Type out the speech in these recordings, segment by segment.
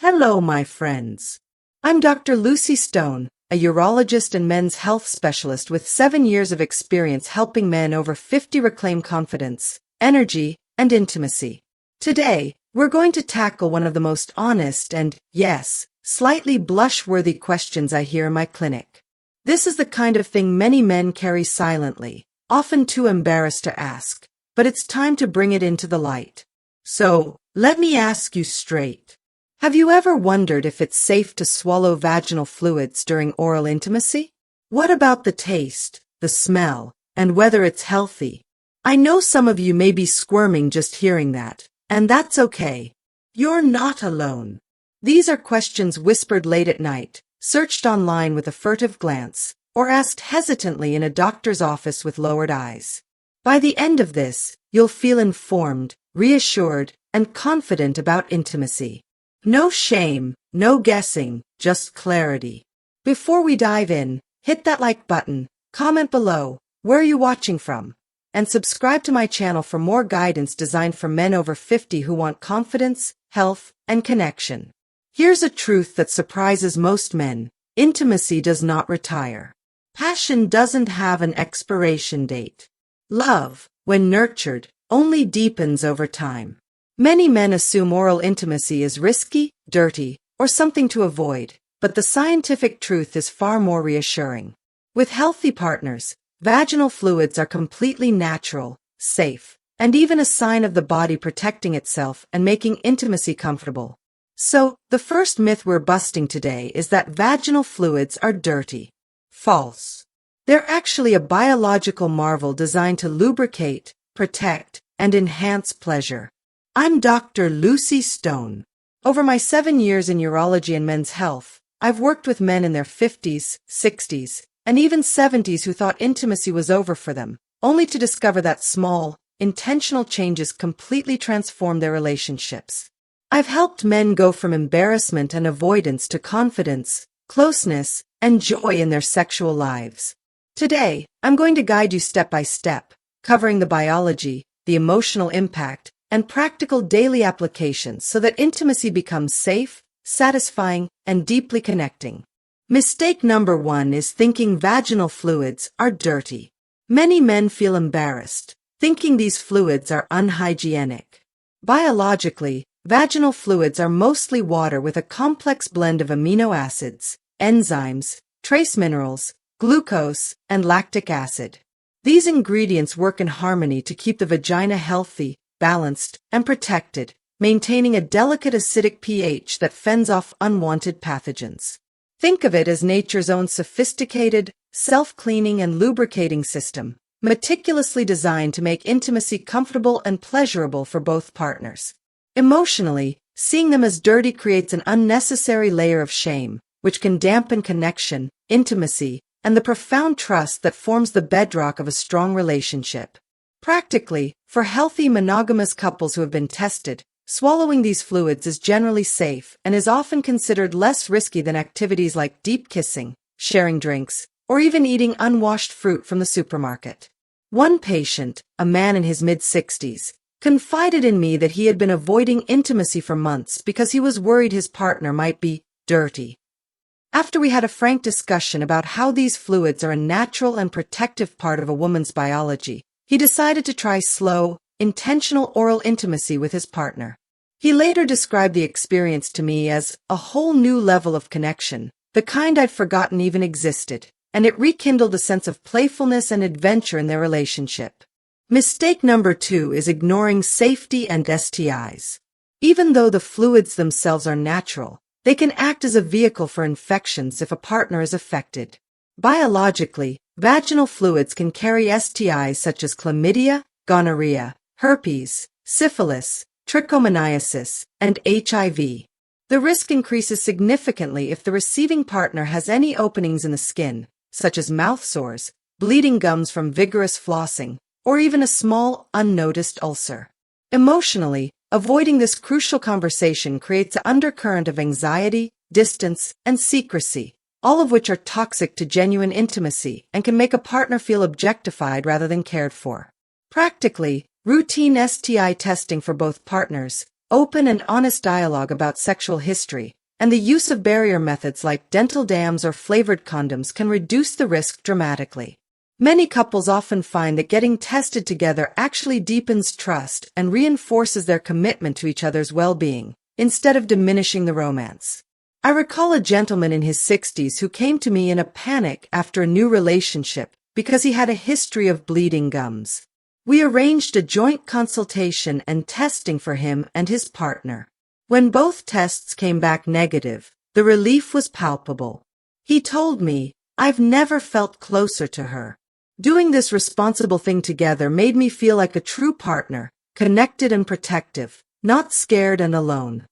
Hello, my friends. I'm Dr. Lucy Stone, a urologist and men's health specialist with 7 years of experience helping men over 50 reclaim confidence, energy, and intimacy. Today, we're going to tackle one of the most honest and, yes, slightly blush-worthy questions I hear in my clinic. This is the kind of thing many men carry silently, often too embarrassed to ask, but it's time to bring it into the light. So, let me ask you straight. Have you ever wondered if it's safe to swallow vaginal fluids during oral intimacy? What about the taste, the smell, and whether it's healthy? I know some of you may be squirming just hearing that, and that's okay. You're not alone. These are questions whispered late at night, searched online with a furtive glance, or asked hesitantly in a doctor's office with lowered eyes. By the end of this, you'll feel informed, reassured, and confident about intimacy. No shame, no guessing, just clarity. Before we dive in, hit that like button, comment below, where are you watching from? And subscribe to my channel for more guidance designed for men over 50 who want confidence, health, and connection. Here's a truth that surprises most men. Intimacy does not retire. Passion doesn't have an expiration date. Love, when nurtured, only deepens over time. Many men assume oral intimacy is risky, dirty, or something to avoid, but the scientific truth is far more reassuring. With healthy partners, vaginal fluids are completely natural, safe, and even a sign of the body protecting itself and making intimacy comfortable. So, the first myth we're busting today is that vaginal fluids are dirty. False. They're actually a biological marvel designed to lubricate, protect, and enhance pleasure. I'm Dr. Lucy Stone. Over my 7 years in urology and men's health, I've worked with men in their 50s, 60s, and even 70s who thought intimacy was over for them, only to discover that small, intentional changes completely transform their relationships. I've helped men go from embarrassment and avoidance to confidence, closeness, and joy in their sexual lives. Today, I'm going to guide you step by step, covering the biology, the emotional impact, and practical daily applications so that intimacy becomes safe, satisfying, and deeply connecting. Mistake number 1 is thinking vaginal fluids are dirty. Many men feel embarrassed, thinking these fluids are unhygienic. Biologically, vaginal fluids are mostly water with a complex blend of amino acids, enzymes, trace minerals, glucose, and lactic acid. These ingredients work in harmony to keep the vagina healthy, balanced, and protected, maintaining a delicate acidic pH that fends off unwanted pathogens. Think of it as nature's own sophisticated, self-cleaning and lubricating system, meticulously designed to make intimacy comfortable and pleasurable for both partners. Emotionally, seeing them as dirty creates an unnecessary layer of shame, which can dampen connection, intimacy, and the profound trust that forms the bedrock of a strong relationship. Practically, for healthy monogamous couples who have been tested, swallowing these fluids is generally safe and is often considered less risky than activities like deep kissing, sharing drinks, or even eating unwashed fruit from the supermarket. One patient, a man in his mid-60s, confided in me that he had been avoiding intimacy for months because he was worried his partner might be dirty. After we had a frank discussion about how these fluids are a natural and protective part of a woman's biology, he decided to try slow, intentional oral intimacy with his partner. He later described the experience to me as a whole new level of connection, the kind I'd forgotten even existed, and it rekindled a sense of playfulness and adventure in their relationship. Mistake number 2 is ignoring safety and STIs. Even though the fluids themselves are natural, they can act as a vehicle for infections if a partner is affected. Biologically, vaginal fluids can carry STIs such as chlamydia, gonorrhea, herpes, syphilis, trichomoniasis, and HIV. The risk increases significantly if the receiving partner has any openings in the skin, such as mouth sores, bleeding gums from vigorous flossing, or even a small, unnoticed ulcer. Emotionally, avoiding this crucial conversation creates an undercurrent of anxiety, distance, and secrecy, all of which are toxic to genuine intimacy and can make a partner feel objectified rather than cared for. Practically, routine STI testing for both partners, open and honest dialogue about sexual history, and the use of barrier methods like dental dams or flavored condoms can reduce the risk dramatically. Many couples often find that getting tested together actually deepens trust and reinforces their commitment to each other's well-being, instead of diminishing the romance. I recall a gentleman in his 60s who came to me in a panic after a new relationship because he had a history of bleeding gums. We arranged a joint consultation and testing for him and his partner. When both tests came back negative, the relief was palpable. He told me, "I've never felt closer to her. Doing this responsible thing together made me feel like a true partner, connected and protective, not scared and alone."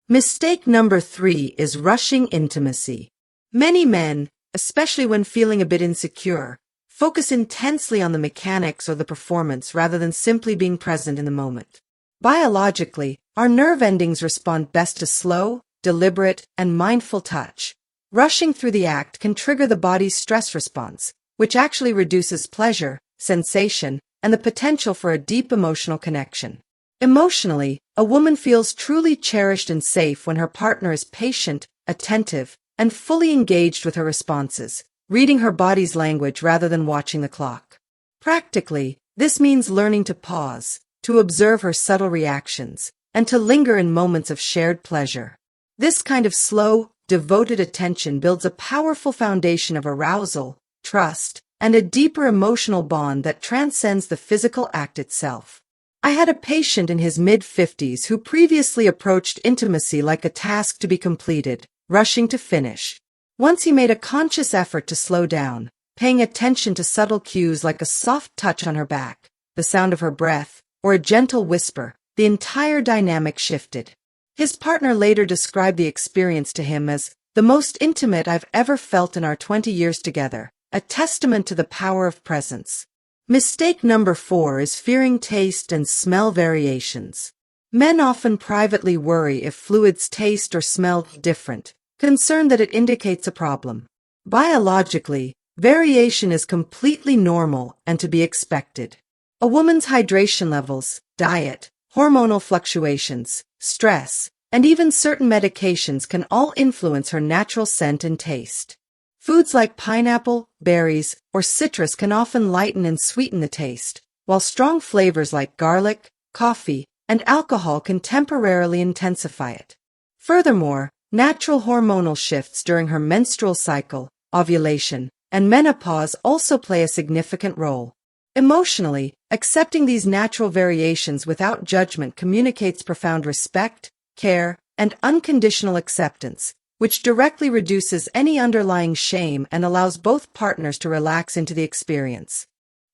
Mistake number 3 is rushing intimacy. Many men, especially when feeling a bit insecure, focus intensely on the mechanics or the performance rather than simply being present in the moment. Biologically, our nerve endings respond best to slow, deliberate, and mindful touch. Rushing through the act can trigger the body's stress response, which actually reduces pleasure, sensation, and the potential for a deep emotional connection. Emotionally, a woman feels truly cherished and safe when her partner is patient, attentive, and fully engaged with her responses, reading her body's language rather than watching the clock. Practically, this means learning to pause, to observe her subtle reactions, and to linger in moments of shared pleasure. This kind of slow, devoted attention builds a powerful foundation of arousal, trust, and a deeper emotional bond that transcends the physical act itself. I had a patient in his mid-50s who previously approached intimacy like a task to be completed, rushing to finish. Once he made a conscious effort to slow down, paying attention to subtle cues like a soft touch on her back, the sound of her breath, or a gentle whisper, the entire dynamic shifted. His partner later described the experience to him as the most intimate I've ever felt in our 20 years together, a testament to the power of presence. Mistake number 4 is fearing taste and smell variations. Men often privately worry if fluids taste or smell different, concerned that it indicates a problem. Biologically, variation is completely normal and to be expected. A woman's hydration levels, diet, hormonal fluctuations, stress, and even certain medications can all influence her natural scent and taste. Foods like pineapple, berries, or citrus can often lighten and sweeten the taste, while strong flavors like garlic, coffee, and alcohol can temporarily intensify it. Furthermore, natural hormonal shifts during her menstrual cycle, ovulation, and menopause also play a significant role. Emotionally, accepting these natural variations without judgment communicates profound respect, care, and unconditional acceptance, which directly reduces any underlying shame and allows both partners to relax into the experience.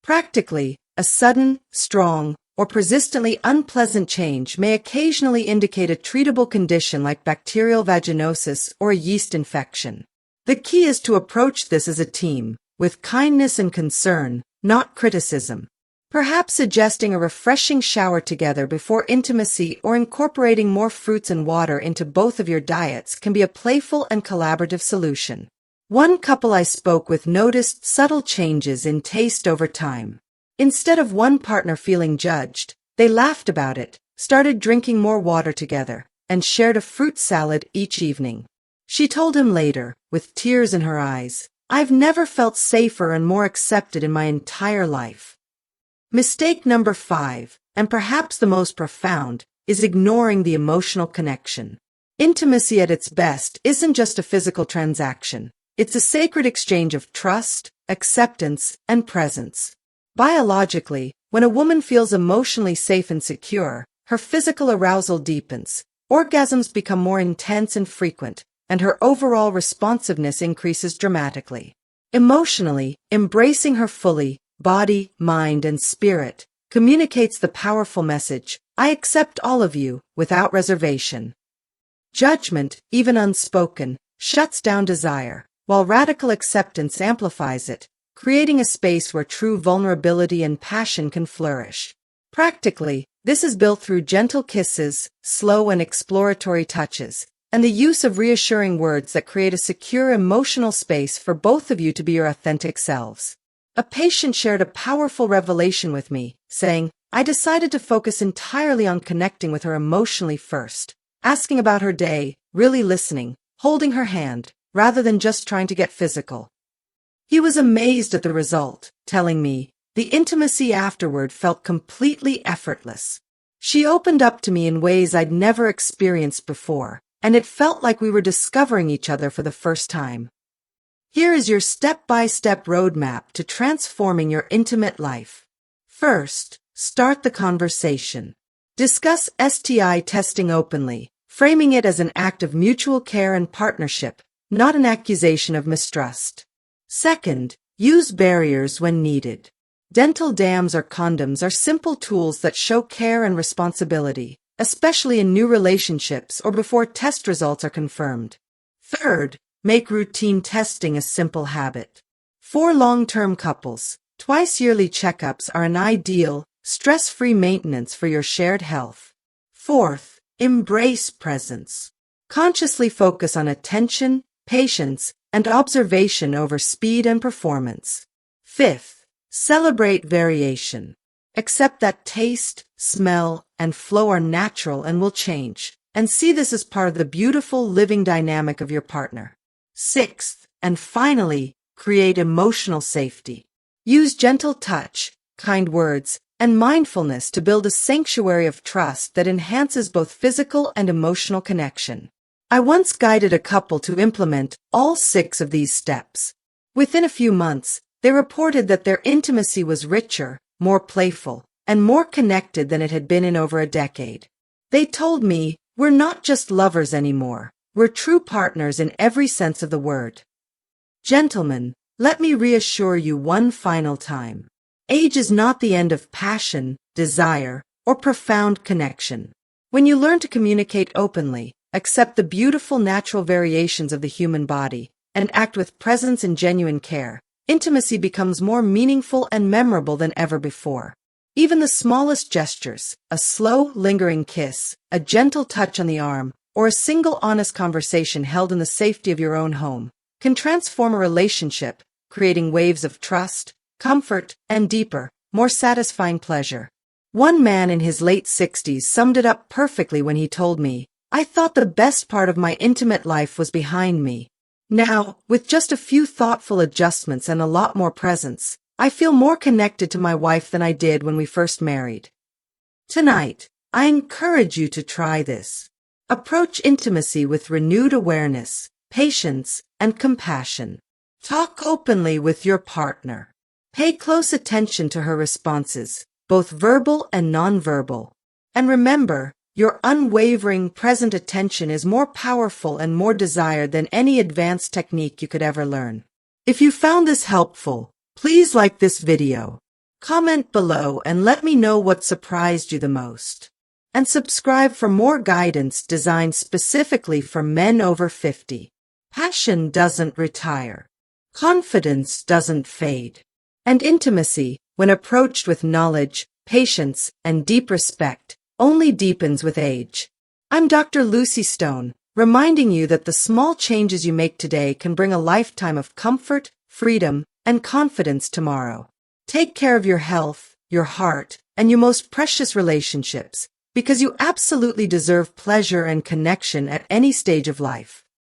Practically, a sudden, strong, or persistently unpleasant change may occasionally indicate a treatable condition like bacterial vaginosis or a yeast infection. The key is to approach this as a team, with kindness and concern, not criticism. Perhaps suggesting a refreshing shower together before intimacy or incorporating more fruits and water into both of your diets can be a playful and collaborative solution. One couple I spoke with noticed subtle changes in taste over time. Instead of one partner feeling judged, they laughed about it, started drinking more water together, and shared a fruit salad each evening. She told him later, with tears in her eyes, "I've never felt safer and more accepted in my entire life." Mistake number 5, and perhaps the most profound, is ignoring the emotional connection. Intimacy at its best isn't just a physical transaction. It's a sacred exchange of trust, acceptance, and presence. Biologically, when a woman feels emotionally safe and secure, her physical arousal deepens, orgasms become more intense and frequent, and her overall responsiveness increases dramatically. Emotionally, embracing her fully, body, mind, and spirit, communicates the powerful message, "I accept all of you, without reservation." Judgment, even unspoken, shuts down desire, while radical acceptance amplifies it, creating a space where true vulnerability and passion can flourish. Practically, this is built through gentle kisses, slow and exploratory touches, and the use of reassuring words that create a secure emotional space for both of you to be your authentic selves. A patient shared a powerful revelation with me, saying, I decided to focus entirely on connecting with her emotionally first, asking about her day, really listening, holding her hand, rather than just trying to get physical. He was amazed at the result, telling me, the intimacy afterward felt completely effortless. She opened up to me in ways I'd never experienced before, and it felt like we were discovering each other for the first time. Here is your step-by-step roadmap to transforming your intimate life. First, start the conversation. Discuss STI testing openly, framing it as an act of mutual care and partnership, not an accusation of mistrust. Second, use barriers when needed. Dental dams or condoms are simple tools that show care and responsibility, especially in new relationships or before test results are confirmed. Third, make routine testing a simple habit. For long-term couples, twice-yearly checkups are an ideal, stress-free maintenance for your shared health. Fourth, embrace presence. Consciously focus on attention, patience, and observation over speed and performance. Fifth, celebrate variation. Accept that taste, smell, and flow are natural and will change, and see this as part of the beautiful living dynamic of your partner. Sixth, and finally, create emotional safety. Use gentle touch, kind words, and mindfulness to build a sanctuary of trust that enhances both physical and emotional connection. I once guided a couple to implement all 6 of these steps. Within a few months, they reported that their intimacy was richer, more playful, and more connected than it had been in over a decade. They told me, "We're not just lovers anymore. We're true partners in every sense of the word." Gentlemen, let me reassure you one final time. Age is not the end of passion, desire, or profound connection. When you learn to communicate openly, accept the beautiful natural variations of the human body, and act with presence and genuine care, intimacy becomes more meaningful and memorable than ever before. Even the smallest gestures, a slow, lingering kiss, a gentle touch on the arm, or a single honest conversation held in the safety of your own home, can transform a relationship, creating waves of trust, comfort, and deeper, more satisfying pleasure. One man in his late 60s summed it up perfectly when he told me, "I thought the best part of my intimate life was behind me. Now, with just a few thoughtful adjustments and a lot more presence, I feel more connected to my wife than I did when we first married." Tonight, I encourage you to try this. Approach intimacy with renewed awareness, patience, and compassion. Talk openly with your partner. Pay close attention to her responses, both verbal and nonverbal. And remember, your unwavering, present attention is more powerful and more desired than any advanced technique you could ever learn. If you found this helpful, please like this video. Comment below and let me know what surprised you the most. And subscribe for more guidance designed specifically for men over 50. Passion doesn't retire. Confidence doesn't fade. And intimacy, when approached with knowledge, patience, and deep respect, only deepens with age. I'm Dr. Lucy Stone, reminding you that the small changes you make today can bring a lifetime of comfort, freedom, and confidence tomorrow. Take care of your health, your heart, and your most precious relationships, because you absolutely deserve pleasure and connection at any stage of life.